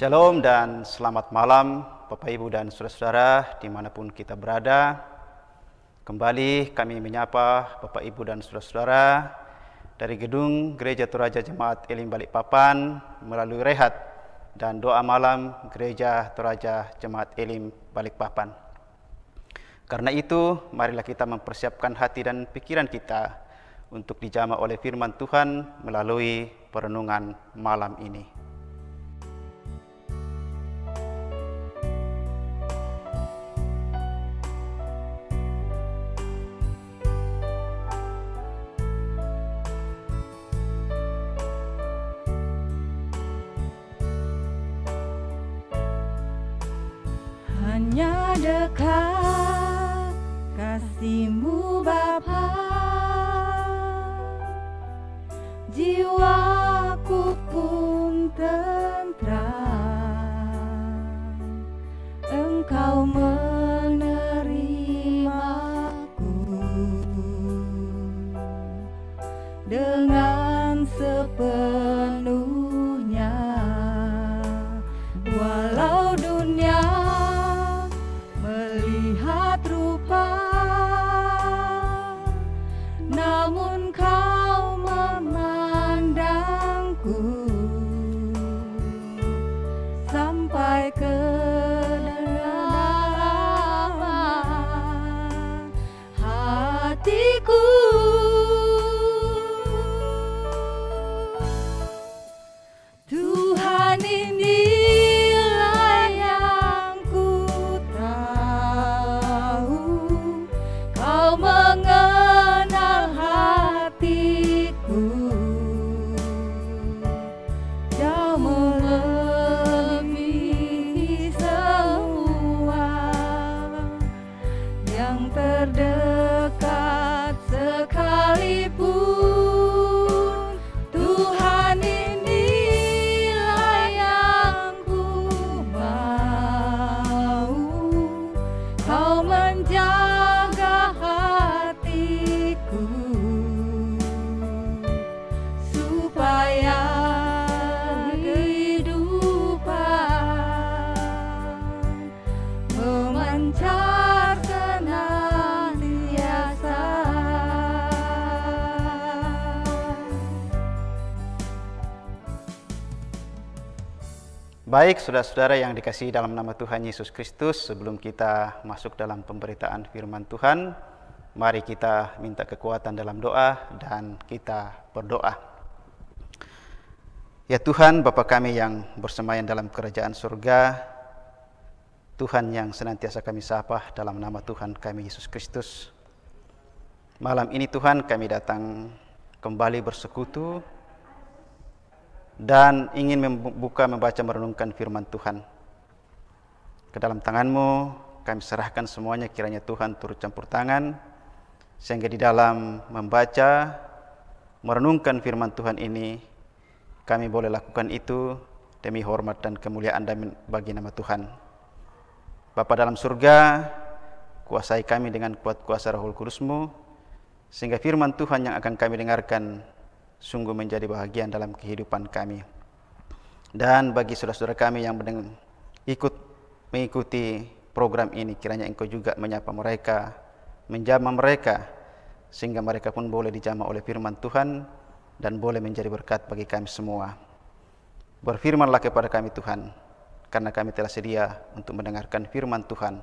Shalom dan selamat malam Bapak Ibu dan Saudara-saudara dimanapun kita berada. Kembali kami menyapa Bapak Ibu dan Saudara-saudara dari gedung Gereja Toraja Jemaat Elim Balikpapan melalui rehat dan doa malam Gereja Toraja Jemaat Elim Balikpapan. Karena itu, marilah kita mempersiapkan hati dan pikiran kita untuk dijamah oleh firman Tuhan melalui perenungan malam ini. Hanya dekat kasih-Mu Bapa, jiwaku pun tentram. Engkau menerimaku dengan sepenuhnya, walau dunia melihat rupa, namun Kau memandangku sampai ke dalam hatiku. Tuhan, inilah yang ku tahu, Kau mengenal hatiku jauh melebihi semua yang terdekat sekalipun. Tuhan, inilah yang ku mau, Kau menjaga hatiku supaya kehidupan memancar senantiasa. Baik, saudara-saudara yang dikasihi dalam nama Tuhan Yesus Kristus, sebelum kita masuk dalam pemberitaan firman Tuhan, mari kita minta kekuatan dalam doa dan kita berdoa. Ya Tuhan, Bapa kami yang bersemayam dalam kerajaan surga, Tuhan yang senantiasa kami sapa dalam nama Tuhan kami Yesus Kristus. Malam ini Tuhan kami datang kembali bersekutu dan ingin membaca merenungkan firman Tuhan. Ke dalam tangan-Mu kami serahkan semuanya, kiranya Tuhan turut campur tangan, sehingga di dalam membaca, merenungkan firman Tuhan ini, kami boleh lakukan itu demi hormat dan kemuliaan bagi nama Tuhan. Bapa dalam surga, kuasai kami dengan kuat kuasa Roh Kudus-Mu, sehingga firman Tuhan yang akan kami dengarkan sungguh menjadi bahagian dalam kehidupan kami. Dan bagi saudara-saudara kami yang mengikuti program ini, kiranya Engkau juga menyapa mereka, menjamah mereka, sehingga mereka pun boleh dijamah oleh firman Tuhan dan boleh menjadi berkat bagi kami semua. Berfirmanlah kepada kami Tuhan, karena kami telah sedia untuk mendengarkan firman Tuhan.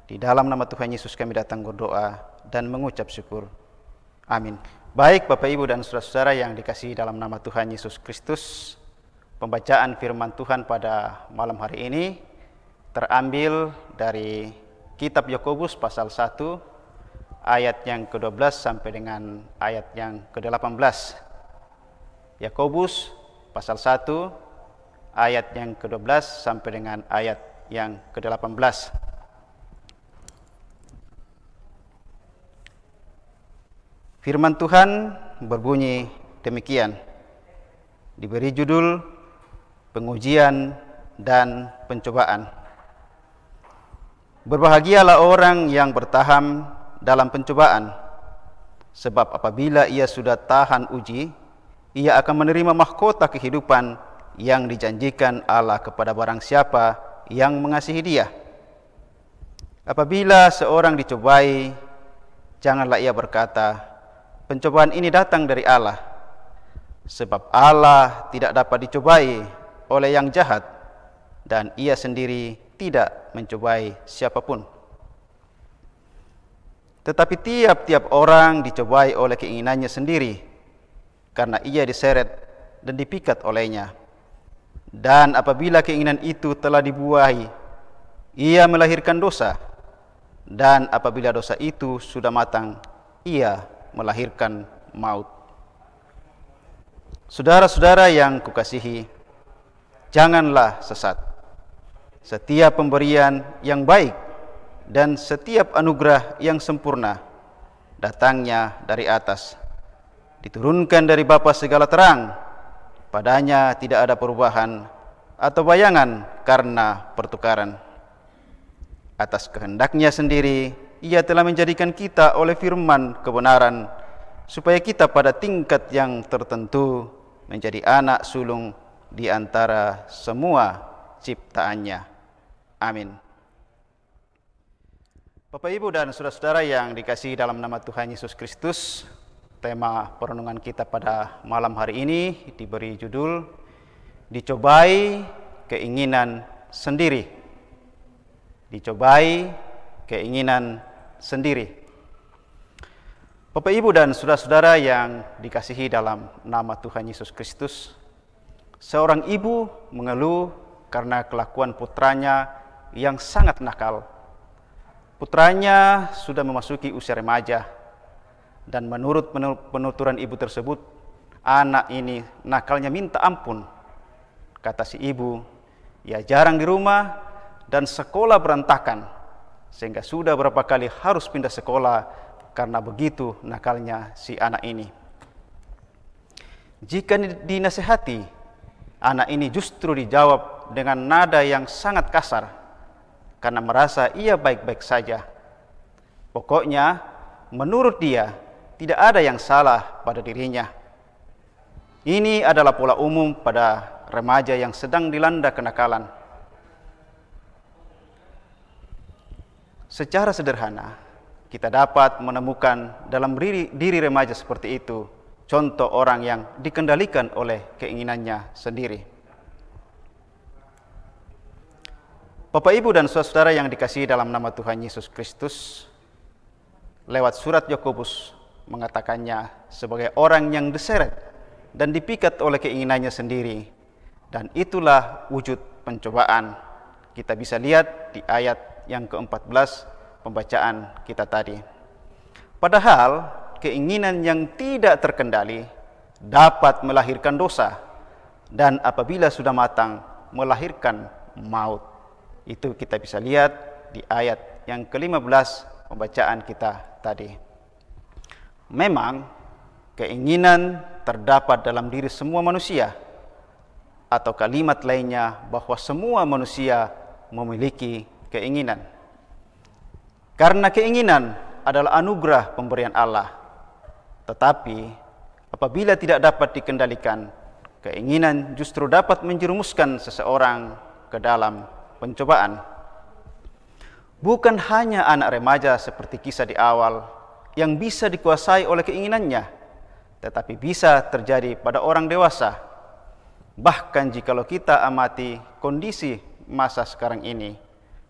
Di dalam nama Tuhan Yesus kami datang berdoa dan mengucap syukur. Amin. Baik Bapak Ibu dan saudara-saudara yang dikasihi dalam nama Tuhan Yesus Kristus, pembacaan firman Tuhan pada malam hari ini terambil dari kitab Yakobus pasal 1 ayat yang ke-12 sampai dengan ayat yang ke-18. Yakobus pasal 1 ayat yang ke-12 sampai dengan ayat yang ke-18. Firman Tuhan berbunyi demikian, diberi judul pengujian dan pencobaan. Berbahagialah orang yang bertahan dalam pencobaan, sebab apabila ia sudah tahan uji, ia akan menerima mahkota kehidupan yang dijanjikan Allah kepada barang siapa yang mengasihi Dia. Apabila seorang dicobai, janganlah ia berkata, "Pencobaan ini datang dari Allah," sebab Allah tidak dapat dicobai oleh yang jahat, dan Ia sendiri tidak mencobai siapapun. Tetapi tiap-tiap orang dicobai oleh keinginannya sendiri, karena ia diseret dan dipikat olehnya. Dan apabila keinginan itu telah dibuahi, ia melahirkan dosa. Dan apabila dosa itu sudah matang, ia melahirkan maut. Saudara-saudara yang kukasihi, janganlah sesat. Setiap pemberian yang baik dan setiap anugerah yang sempurna datangnya dari atas, diturunkan dari Bapa segala terang. Padanya tidak ada perubahan atau bayangan karena pertukaran. Atas kehendaknya sendiri, Ia telah menjadikan kita oleh firman kebenaran, supaya kita pada tingkat yang tertentu menjadi anak sulung di antara semua ciptaannya. Amin. Bapak, Ibu, dan saudara-saudara yang dikasihi dalam nama Tuhan Yesus Kristus, tema perenungan kita pada malam hari ini diberi judul Dicobai Keinginan Sendiri. Dicobai keinginan sendiri. Bapak, Ibu, dan saudara-saudara yang dikasihi dalam nama Tuhan Yesus Kristus, seorang ibu mengeluh karena kelakuan putranya yang sangat nakal. Putranya sudah memasuki usia remaja, dan menurut penuturan ibu tersebut, anak ini nakalnya minta ampun. Kata si ibu, ia jarang di rumah dan sekolah berantakan, sehingga sudah berapa kali harus pindah sekolah karena begitu nakalnya si anak ini. Jika dinasihati, anak ini justru dijawab dengan nada yang sangat kasar, karena merasa ia baik-baik saja. Pokoknya, menurut dia, tidak ada yang salah pada dirinya. Ini adalah pola umum pada remaja yang sedang dilanda kenakalan. Secara sederhana, kita dapat menemukan dalam diri remaja seperti itu contoh orang yang dikendalikan oleh keinginannya sendiri. Bapak, Ibu, dan saudara yang dikasihi dalam nama Tuhan Yesus Kristus, lewat surat Yakobus mengatakannya sebagai orang yang diseret dan dipikat oleh keinginannya sendiri, dan itulah wujud pencobaan. Kita bisa lihat di ayat yang ke-14 pembacaan kita tadi. Padahal keinginan yang tidak terkendali dapat melahirkan dosa, dan apabila sudah matang melahirkan maut. Itu kita bisa lihat di ayat yang ke-15 pembacaan kita tadi. Memang keinginan terdapat dalam diri semua manusia, atau kalimat lainnya bahwa semua manusia memiliki keinginan. Karena keinginan adalah anugerah pemberian Allah. Tetapi apabila tidak dapat dikendalikan, keinginan justru dapat menjerumuskan seseorang ke dalam pencobaan. Bukan hanya anak remaja seperti kisah di awal yang bisa dikuasai oleh keinginannya, tetapi bisa terjadi pada orang dewasa. Bahkan jikalau kita amati kondisi masa sekarang ini,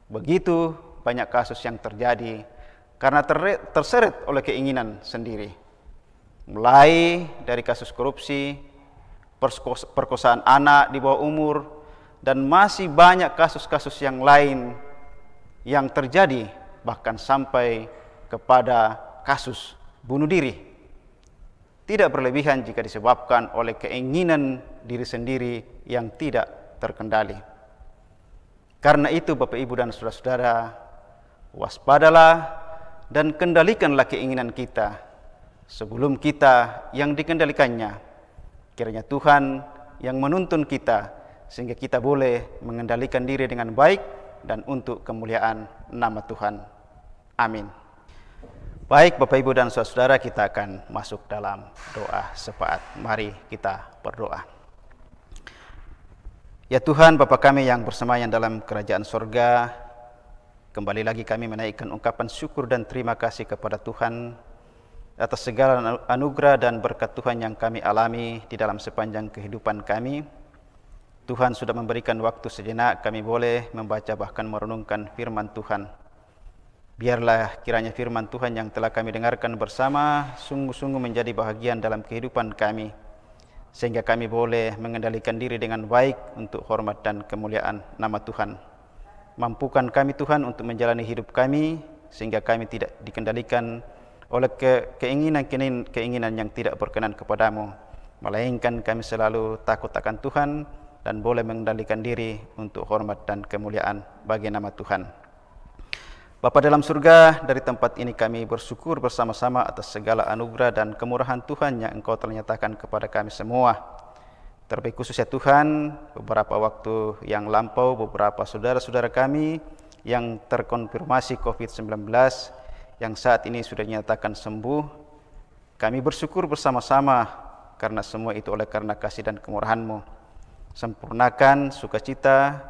begitu banyak kasus yang terjadi karena terseret oleh keinginan sendiri. Mulai dari kasus korupsi, perkosaan anak di bawah umur, dan masih banyak kasus-kasus yang lain yang terjadi, bahkan sampai kepada kasus bunuh diri. Tidak berlebihan jika disebabkan oleh keinginan diri sendiri yang tidak terkendali. Karena itu Bapak, Ibu, dan saudara-saudara, waspadalah dan kendalikanlah keinginan kita sebelum kita yang dikendalikannya. Kiranya Tuhan yang menuntun kita sehingga kita boleh mengendalikan diri dengan baik dan untuk kemuliaan nama Tuhan. Amin. Baik Bapak, Ibu, dan saudara-saudara, kita akan masuk dalam doa sepaat. Mari kita berdoa. Ya Tuhan, Bapa kami yang bersemayam dalam kerajaan sorga, kembali lagi kami menaikkan ungkapan syukur dan terima kasih kepada Tuhan atas segala anugerah dan berkat Tuhan yang kami alami di dalam sepanjang kehidupan kami. Tuhan sudah memberikan waktu sejenak kami boleh membaca bahkan merenungkan firman Tuhan. Biarlah kiranya firman Tuhan yang telah kami dengarkan bersama sungguh-sungguh menjadi bahagian dalam kehidupan kami, sehingga kami boleh mengendalikan diri dengan baik untuk hormat dan kemuliaan nama Tuhan. Mampukan kami Tuhan untuk menjalani hidup kami, sehingga kami tidak dikendalikan oleh keinginan yang tidak berkenan kepadamu, melainkan kami selalu takut akan Tuhan dan boleh mengendalikan diri untuk hormat dan kemuliaan bagi nama Tuhan. Bapa dalam surga, dari tempat ini kami bersyukur bersama-sama atas segala anugerah dan kemurahan Tuhan yang Engkau telah nyatakan kepada kami semua. Terlebih khusus ya Tuhan, beberapa waktu yang lampau beberapa saudara-saudara kami yang terkonfirmasi COVID-19 yang saat ini sudah dinyatakan sembuh, kami bersyukur bersama-sama karena semua itu oleh karena kasih dan kemurahan-Mu. Sempurnakan sukacita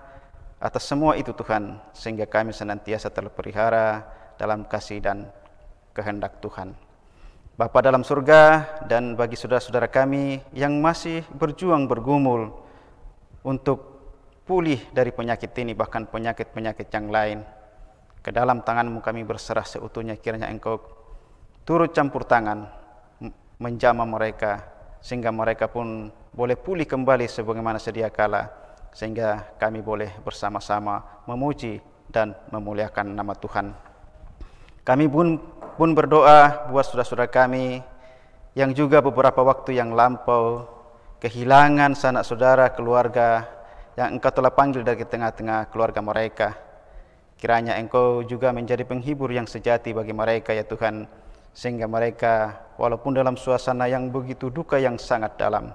atas semua itu Tuhan, sehingga kami senantiasa terpelihara dalam kasih dan kehendak Tuhan. Bapa dalam surga, dan bagi saudara-saudara kami yang masih berjuang bergumul untuk pulih dari penyakit ini, bahkan penyakit-penyakit yang lain, ke dalam tangan-Mu kami berserah seutuhnya. Kiranya Engkau turut campur tangan, menjamah mereka, sehingga mereka pun boleh pulih kembali sebagaimana sedia kala, sehingga kami boleh bersama-sama memuji dan memuliakan nama Tuhan. Kami pun berdoa buat saudara-saudara kami yang juga beberapa waktu yang lampau kehilangan sanak saudara, keluarga yang Engkau telah panggil dari tengah-tengah keluarga mereka. Kiranya Engkau juga menjadi penghibur yang sejati bagi mereka ya Tuhan, sehingga mereka walaupun dalam suasana yang begitu duka yang sangat dalam,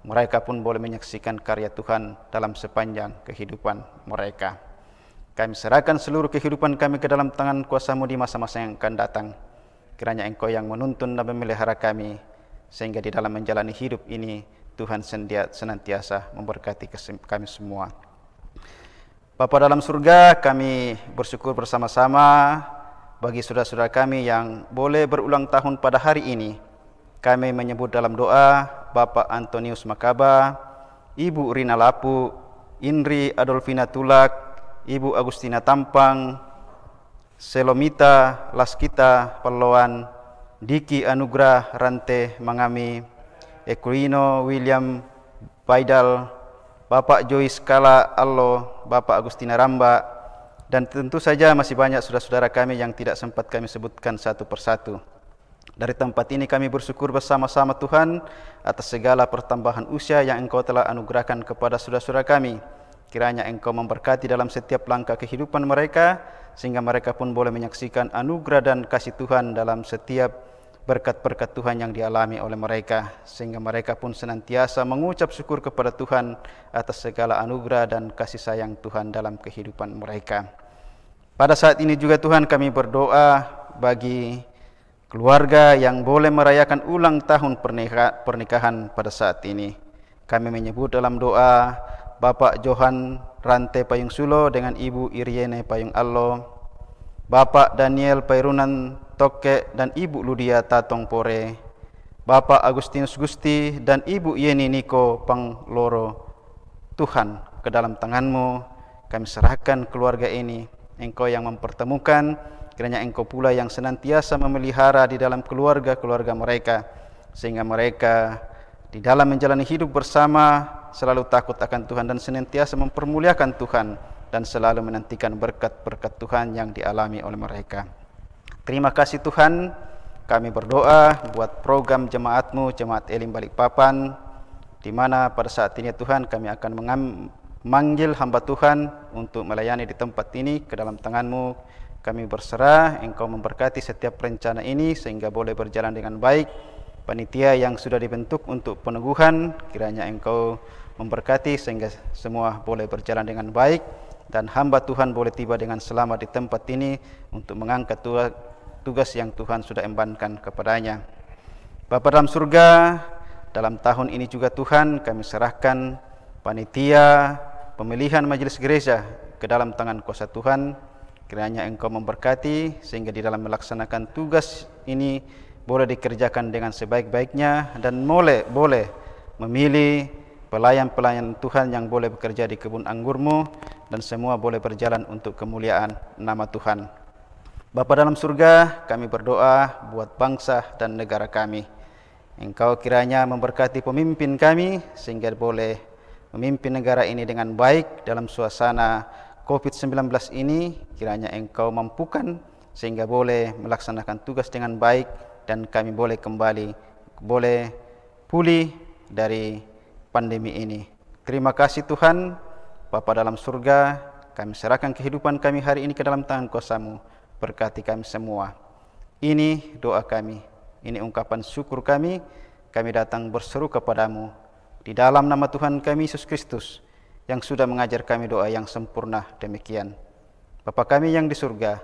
mereka pun boleh menyaksikan karya Tuhan dalam sepanjang kehidupan mereka. Kami serahkan seluruh kehidupan kami ke dalam tangan kuasa-Mu di masa-masa yang akan datang. Kiranya Engkau yang menuntun dan memelihara kami, sehingga di dalam menjalani hidup ini Tuhan senantiasa memberkati kami semua. Bapa dalam surga, kami bersyukur bersama-sama bagi saudara-saudara kami yang boleh berulang tahun pada hari ini. Kami menyebut dalam doa Bapak Antonius Makaba, Ibu Rina Lapu, Indri Adolfina Tulak, Ibu Agustina Tampang, Selomita Laskita Perloan, Diki Anugrah Rante Mangami, Equino William Baidal, Bapak Joyce Kala Allo, Bapak Agustina Ramba, dan tentu saja masih banyak saudara-saudara kami yang tidak sempat kami sebutkan satu persatu. Dari tempat ini kami bersyukur bersama-sama Tuhan atas segala pertambahan usia yang Engkau telah anugerahkan kepada saudara-saudara kami. Kiranya Engkau memberkati dalam setiap langkah kehidupan mereka, sehingga mereka pun boleh menyaksikan anugerah dan kasih Tuhan dalam setiap berkat-berkat Tuhan yang dialami oleh mereka, sehingga mereka pun senantiasa mengucap syukur kepada Tuhan atas segala anugerah dan kasih sayang Tuhan dalam kehidupan mereka. Pada saat ini juga Tuhan kami berdoa bagi keluarga yang boleh merayakan ulang tahun pernikahan pada saat ini. Kami menyebut dalam doa Bapak Johan Rante Payung Sulo dengan Ibu Iriene Payung Allo, Bapak Daniel Pairunan Toke dan Ibu Ludia Tatong Pore, Bapak Agustinus Gusti dan Ibu Yeni Niko Pangloro. Tuhan, ke dalam tangan-Mu kami serahkan keluarga ini. Engkau yang mempertemukan, kiranya Engkau pula yang senantiasa memelihara di dalam keluarga-keluarga mereka, sehingga mereka di dalam menjalani hidup bersama selalu takut akan Tuhan dan senantiasa mempermuliakan Tuhan dan selalu menantikan berkat-berkat Tuhan yang dialami oleh mereka. Terima kasih Tuhan, kami berdoa buat program jemaat-Mu, Jemaat Elim Balikpapan, di mana pada saat ini Tuhan kami akan memanggil hamba Tuhan untuk melayani di tempat ini. Ke dalam tangan-Mu kami berserah, Engkau memberkati setiap rencana ini sehingga boleh berjalan dengan baik. Panitia yang sudah dibentuk untuk peneguhan, kiranya Engkau memberkati sehingga semua boleh berjalan dengan baik, dan hamba Tuhan boleh tiba dengan selamat di tempat ini untuk mengangkat tugas yang Tuhan sudah embankan kepadanya. Bapa dalam surga, dalam tahun ini juga Tuhan kami serahkan panitia, pemilihan majelis gereja ke dalam tangan kuasa Tuhan. Kiranya Engkau memberkati sehingga di dalam melaksanakan tugas ini boleh dikerjakan dengan sebaik-baiknya dan boleh memilih pelayan-pelayan Tuhan yang boleh bekerja di kebun anggurmu, dan semua boleh berjalan untuk kemuliaan nama Tuhan. Bapa dalam surga, kami berdoa buat bangsa dan negara kami. Engkau kiranya memberkati pemimpin kami sehingga boleh memimpin negara ini dengan baik dalam suasana COVID-19 ini. Kiranya Engkau mampukan sehingga boleh melaksanakan tugas dengan baik dan kami boleh pulih dari pandemi ini. Terima kasih Tuhan, Bapa dalam surga, kami serahkan kehidupan kami hari ini ke dalam tangan kuasa-Mu. Berkati kami semua. Ini doa kami, ini ungkapan syukur kami datang berseru kepadamu di dalam nama Tuhan kami Yesus Kristus yang sudah mengajar kami doa yang sempurna demikian. Bapa kami yang di surga,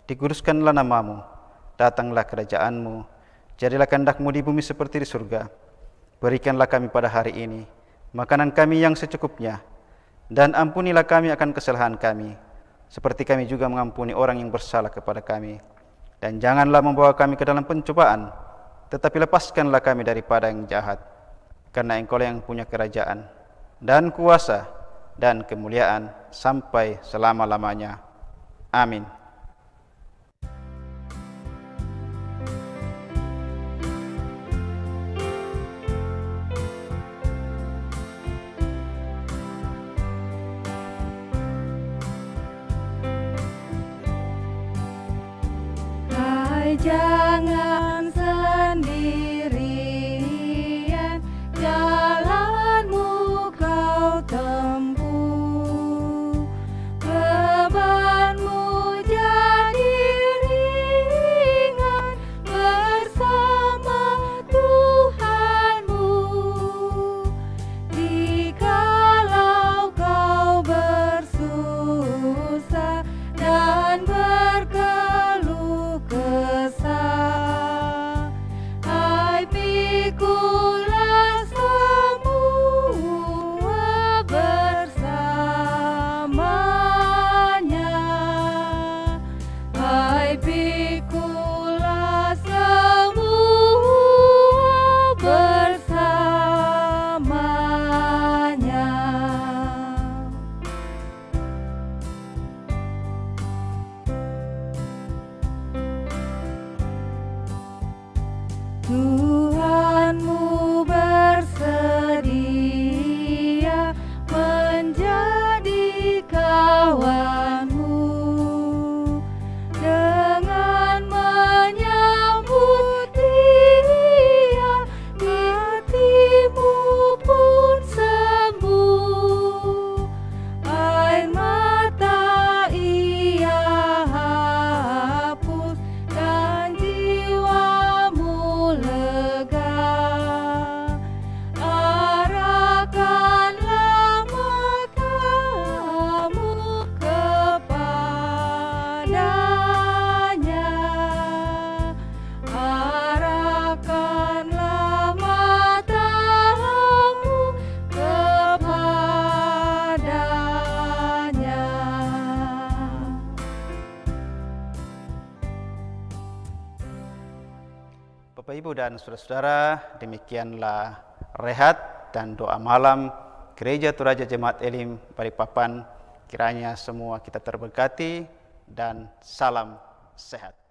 dikuduskanlah nama-Mu, datanglah kerajaan-Mu, jadilah kehendak-Mu di bumi seperti di surga. Berikanlah kami pada hari ini makanan kami yang secukupnya, dan ampunilah kami akan kesalahan kami, seperti kami juga mengampuni orang yang bersalah kepada kami. Dan janganlah membawa kami ke dalam pencobaan, tetapi lepaskanlah kami daripada yang jahat. Karena Engkau yang punya kerajaan, dan kuasa, dan kemuliaan, sampai selama-lamanya. Amin. Jangan sendirian, jalanmu kau tempuh, bebanmu jadi ringan bersama Tuhanmu. Jikalau kau bersusah dan berkeluh kesah, hai pikulah semua bersamanya, hai pikulah semua bersamanya. Tuhanmu bersedia menjadi kawanmu dengan menyambut Dia, hatimu pun sembuh, air mata Ia hapus dan jiwamu lega. Arahkanlah matamu kepadanya, arahkanlah matamu kepadanya. Bapak, Ibu, dan saudara-saudara, demikianlah rehat dan doa malam Gereja Toraja Jemaat Elim Balikpapan. Kiranya semua kita terberkati dan salam sehat.